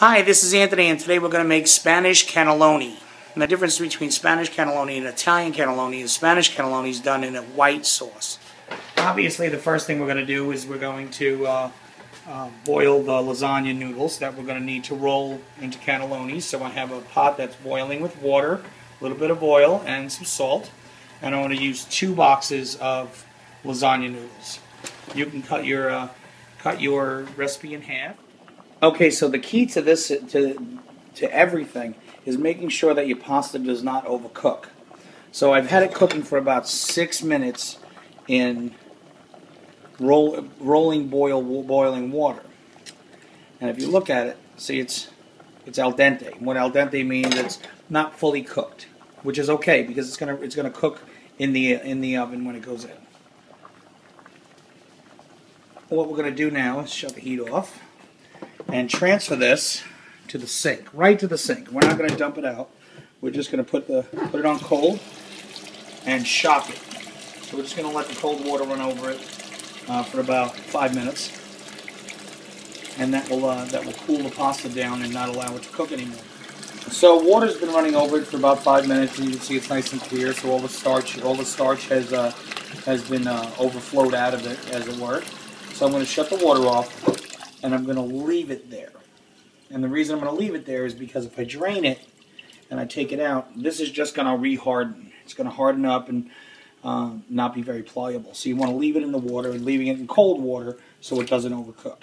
Hi, this is Anthony, and today we're going to make Spanish cannelloni. And the difference between Spanish cannelloni and Italian cannelloni is Spanish cannelloni is done in a white sauce. Obviously, the first thing we're going to do is we're going to boil the lasagna noodles that we're going to need to roll into cannelloni. So I have a pot that's boiling with water, a little bit of oil, and some salt. And I want to use 2 boxes of lasagna noodles. You can cut your recipe in half. Okay, so the key to this, to everything, is making sure that your pasta does not overcook. So I've had it cooking for about 6 minutes in boiling water. And if you look at it, see it's al dente. What al dente means, it's not fully cooked, which is okay because it's gonna cook in the oven when it goes in. What we're gonna do now is shut the heat off and transfer this to the sink, right to the sink. We're not going to dump it out. We're just going to put it on cold and shock it. So we're just going to let the cold water run over it for about 5 minutes, and that will cool the pasta down and not allow it to cook anymore. So water's been running over it for about 5 minutes, and you can see it's nice and clear. So all the starch has been overflowed out of it, as it were. So I'm going to shut the water off. And I'm going to leave it there. And the reason I'm going to leave it there is because if I drain it and I take it out, this is just going to re-harden. It's going to harden up and not be very pliable. So you want to leave it in the water and leaving it in cold water so it doesn't overcook.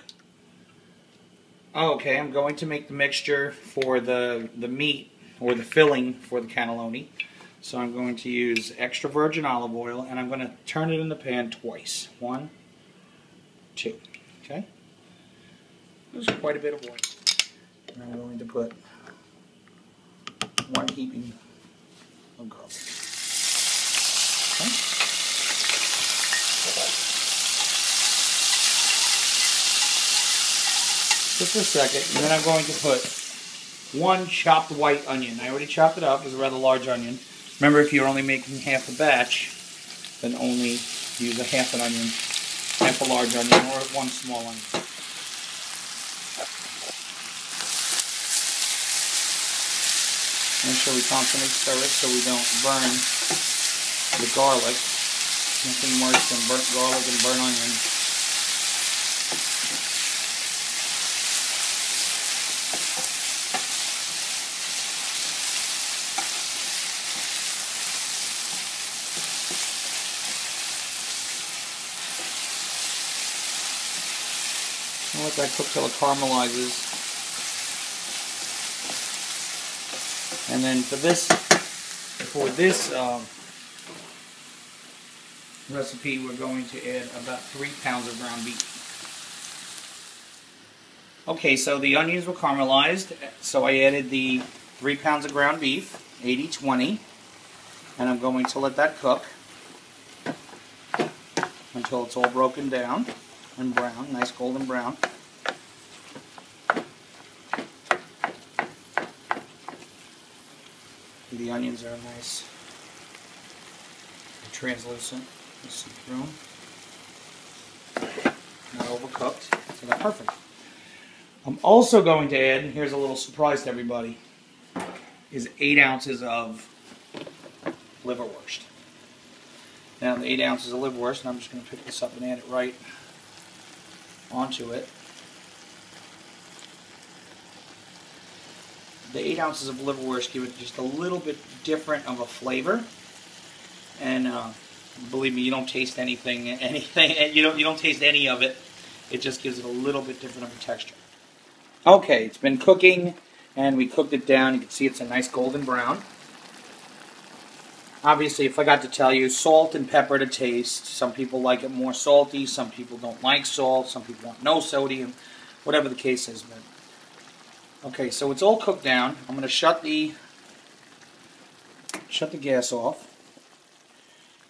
Okay, I'm going to make the mixture for the meat or the filling for the cannelloni. So I'm going to use extra virgin olive oil, and I'm going to turn it in the pan twice. 1, 2. Okay? There's quite a bit of oil. And I'm going to put 1 heaping of garlic. Okay. Just a second, and then I'm going to put 1 chopped white onion. I already chopped it up. It's a rather large onion. Remember, if you're only making half a batch, then only use a half an onion, half a large onion, or 1 small onion. Make sure we constantly stir it so we don't burn the garlic. Nothing worse than burnt garlic and burnt onion. I'll let that cook till it caramelizes. And then for this recipe, we're going to add about 3 pounds of ground beef. Okay, so the onions were caramelized, so I added the 3 pounds of ground beef, 80-20, and I'm going to let that cook until it's all broken down and brown, nice golden brown. The onions are nice, translucent, see through them. Not overcooked, so they're perfect. I'm also going to add, and here's a little surprise to everybody, is 8 ounces of liverwurst. Now the 8 ounces of liverwurst, and I'm just going to pick this up and add it right onto it. The 8 ounces of liverwurst give it just a little bit different of a flavor, and believe me, you don't taste anything. You don't taste any of it. It just gives it a little bit different of a texture. Okay, it's been cooking, and we cooked it down. You can see it's a nice golden brown. Obviously, I forgot to tell you, salt and pepper to taste. Some people like it more salty. Some people don't like salt. Some people want no sodium. Whatever the case is, but. Okay, so it's all cooked down. I'm going to shut the gas off,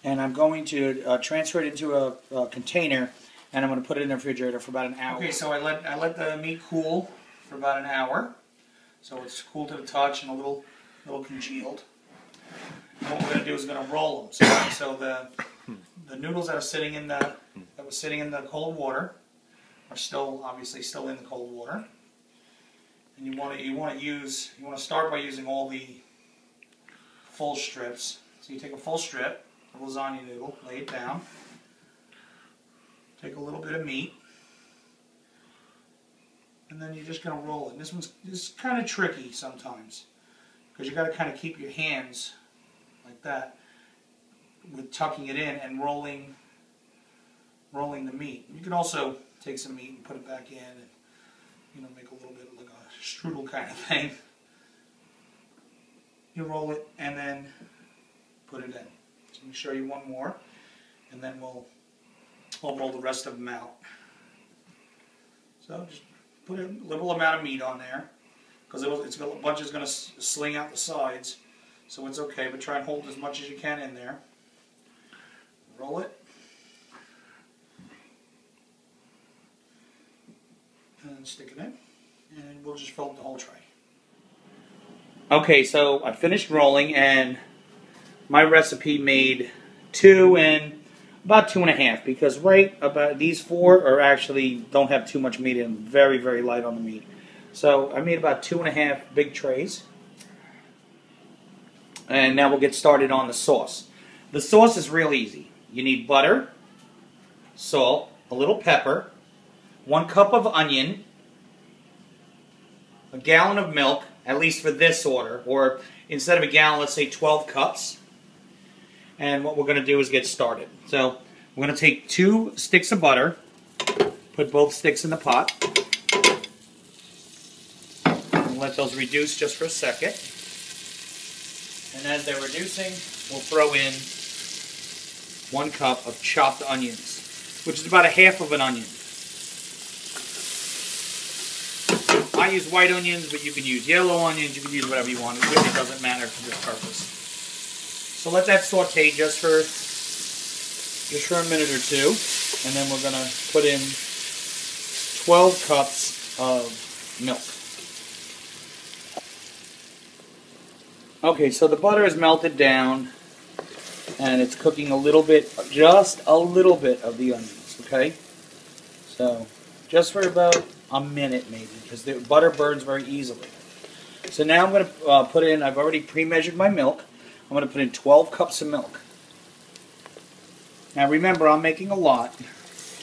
and I'm going to transfer it into a container, and I'm going to put it in the refrigerator for about an hour. Okay, so I let the meat cool for about an hour, so it's cool to the touch and a little congealed. And what we're going to do is we're going to roll them. So the noodles that are sitting in the cold water are obviously still in the cold water. And you want to start by using all the full strips. So you take a full strip of lasagna noodle, lay it down, take a little bit of meat, and then you're just going to roll it. And this is kind of tricky sometimes because you got to kind of keep your hands like that with tucking it in and rolling the meat. You can also take some meat and put it back in and make a little bit like a strudel kind of thing. You roll it and then put it in. So let me show you one more, and then I'll roll the rest of them out. So just put a little amount of meat on there because a bunch is going to sling out the sides, so it's okay. But try and hold as much as you can in there. Roll it. And stick it in, and we'll just fill up the whole tray. Okay, so I finished rolling, and my recipe made 2 and about 2.5 because right about these 4 are actually don't have too much meat in them, very, very light on the meat. So I made about 2.5 big trays, and now we'll get started on the sauce. The sauce is real easy. You need butter, salt, a little pepper, 1 cup of onion, a gallon of milk, at least for this order, or instead of a gallon, let's say 12 cups. And what we're going to do is get started. So we're going to take 2 sticks of butter, put both sticks in the pot, and let those reduce just for a second. And as they're reducing, we'll throw in 1 cup of chopped onions, which is about 1/2 of an onion. I use white onions, but you can use yellow onions, you can use whatever you want. It really doesn't matter for this purpose. So let that saute just for a minute or 2, and then we're going to put in 12 cups of milk. Okay, so the butter is melted down, and it's cooking a little bit, just a little bit of the onions, okay? So just for about a minute maybe, because the butter burns very easily. So now I'm going to put in, I've already pre-measured my milk. I'm going to put in 12 cups of milk. Now remember, I'm making a lot,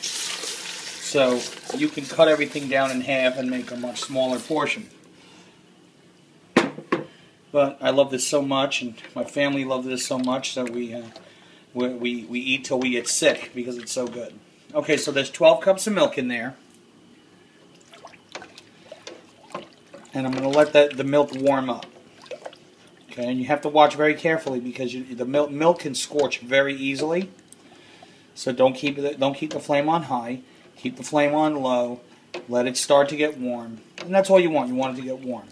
so you can cut everything down in half and make a much smaller portion. But I love this so much, and my family loves this so much, so we eat till we get sick because it's so good. Okay, so there's 12 cups of milk in there. And I'm going to let the milk warm up. Okay, and you have to watch very carefully because the milk can scorch very easily. So don't keep the flame on high. Keep the flame on low. Let it start to get warm. And that's all you want. You want it to get warm.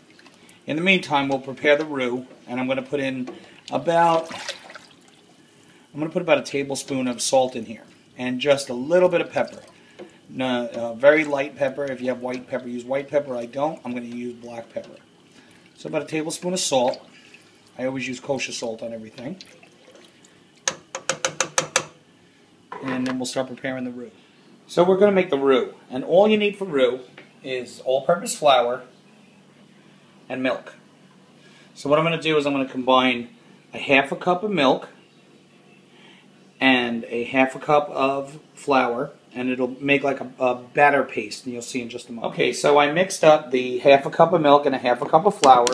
In the meantime, we'll prepare the roux, and I'm going to put in about a tablespoon of salt in here, and just a little bit of pepper. Very light pepper. If you have white pepper, use white pepper. I don't. I'm going to use black pepper. So about a tablespoon of salt. I always use kosher salt on everything. And then we'll start preparing the roux. So we're going to make the roux, and all you need for roux is all-purpose flour and milk. So what I'm going to do is I'm going to combine a 1/2 cup of milk and a 1/2 cup of flour, and it'll make like a batter paste, and you'll see in just a moment. Okay, so I mixed up the 1/2 cup of milk and a 1/2 cup of flour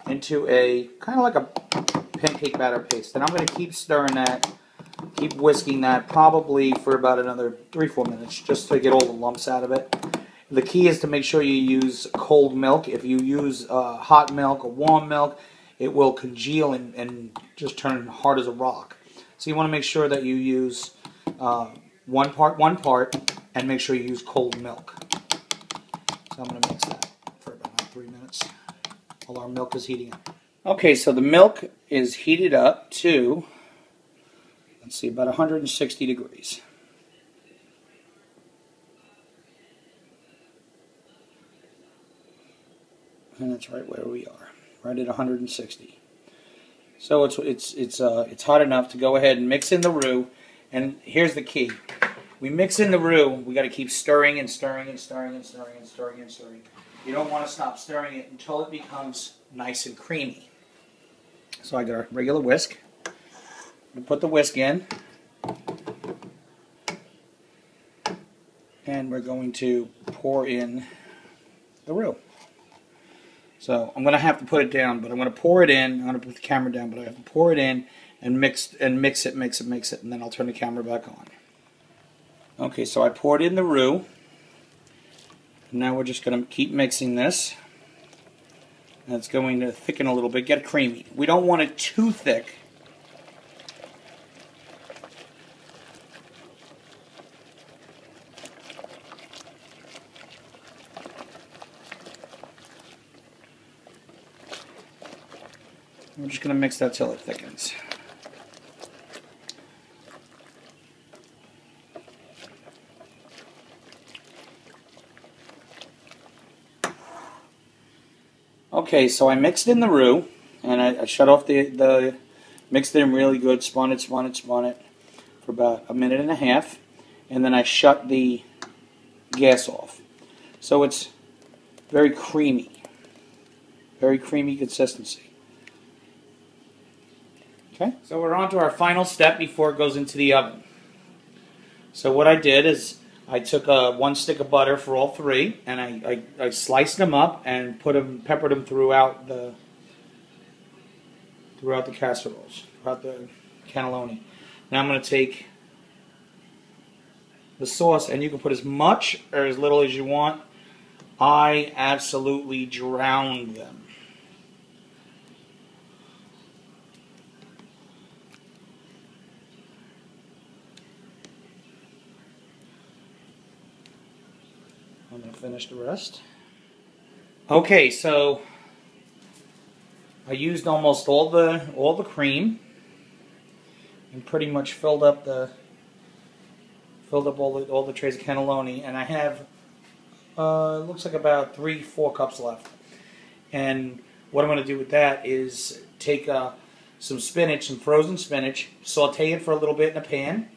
into a kind of like a pancake batter paste, and I'm going to keep stirring that, keep whisking that probably for about another 3-4 minutes just to get all the lumps out of it. The key is to make sure you use cold milk. If you use hot milk or warm milk, it will congeal and just turn hard as a rock. So you want to make sure that you use one part, and make sure you use cold milk. So I'm going to mix that for about 3 minutes while our milk is heating up. Okay, so the milk is heated up to, let's see, about 160 degrees. And that's right where we are, right at 160. So it's hot enough to go ahead and mix in the roux. And here's the key: we mix in the roux, we got to keep stirring and stirring and stirring and stirring and stirring and stirring. You don't want to stop stirring it until it becomes nice and creamy. So I got a regular whisk. We put the whisk in. And we're going to pour in the roux. So I'm going to have to put it down, but I'm going to pour it in. I'm going to put the camera down, but I have to pour it in and mix it, and then I'll turn the camera back on. Okay, so I poured in the roux. Now we're just going to keep mixing this. And it's going to thicken a little bit, get creamy. We don't want it too thick. We're just going to mix that till it thickens. Okay, so I mixed in the roux, and I shut off mixed it in really good, spun it for about a minute and a half, and then I shut the gas off. So it's very creamy consistency. Okay, so we're on to our final step before it goes into the oven. So what I did is I took one stick of butter for all three, and I sliced them up and peppered them throughout the casseroles, throughout the cannelloni. Now I'm going to take the sauce, and you can put as much or as little as you want. I absolutely drowned them. I'm going to finish the rest. Okay, so I used almost all the cream and pretty much filled up all the trays of cannelloni, and I have looks like about 3-4 cups left. And what I'm going to do with that is take some spinach, some frozen spinach, saute it for a little bit in a pan,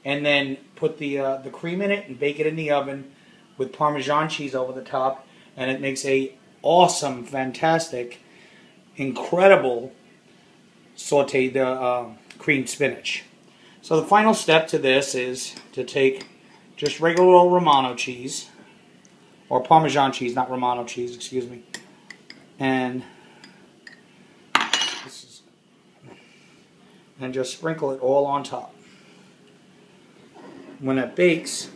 and then put the cream in it and bake it in the oven with Parmesan cheese over the top, and it makes a awesome, fantastic, incredible sauteed creamed spinach. So the final step to this is to take just regular old Romano cheese, or Parmesan cheese, not Romano cheese, excuse me, and just sprinkle it all on top. When it bakes,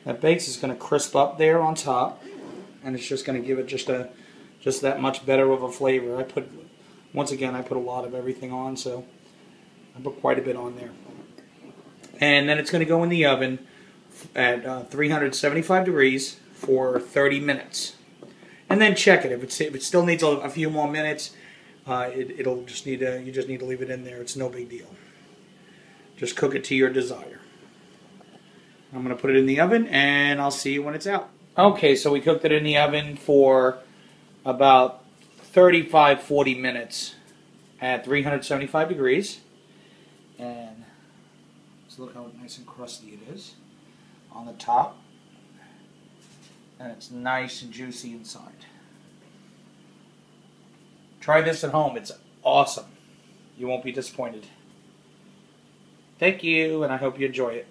is going to crisp up there on top, and it's just going to give it just that much better of a flavor. Once again, I put a lot of everything on, so I put quite a bit on there. And then it's going to go in the oven at 375 degrees for 30 minutes. And then check it. If it still needs a few more minutes, you just need to leave it in there. It's no big deal. Just cook it to your desire. I'm going to put it in the oven, and I'll see you when it's out. Okay, so we cooked it in the oven for about 35-40 minutes at 375 degrees. And so look how nice and crusty it is on the top. And it's nice and juicy inside. Try this at home. It's awesome. You won't be disappointed. Thank you, and I hope you enjoy it.